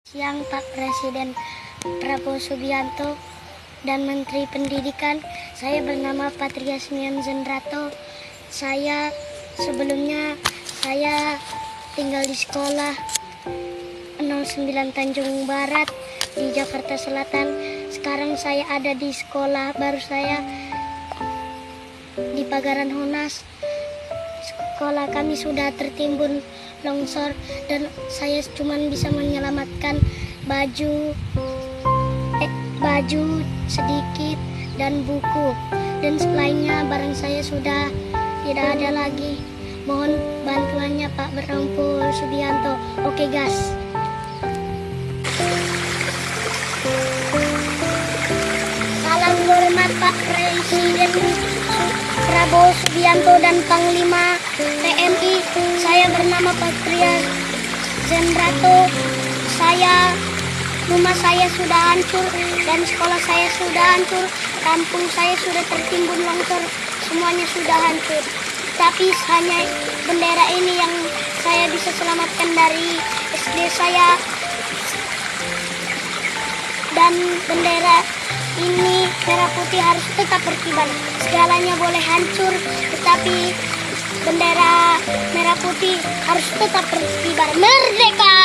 Siang Pak Presiden Prabowo Subianto dan Menteri Pendidikan. Saya bernama Patria Semion Zendrato. Sebelumnya saya tinggal di sekolah 09 Tanjung Barat di Jakarta Selatan. Sekarang saya ada di sekolah baru saya di Pagaran Honas. Sekolah kami sudah tertimbun longsor dan saya cuma bisa menyelamatkan baju sedikit dan buku, dan lainnya barang saya sudah tidak ada lagi. Mohon bantuannya Pak Prabowo Subianto. Oke gas. Salam hormat Pak Presiden Prabowo Subianto dan Panglima TNI. Saya bernama Patria Zendrato. Rumah saya sudah hancur dan sekolah saya sudah hancur. Kampung saya sudah tertimbun longsor, semuanya sudah hancur. Tapi hanya bendera ini yang saya bisa selamatkan dari SD saya. Dan bendera ini merah putih harus tetap berkibar. Segalanya boleh hancur, tetapi bendera merah putih harus tetap berkibar. Merdeka!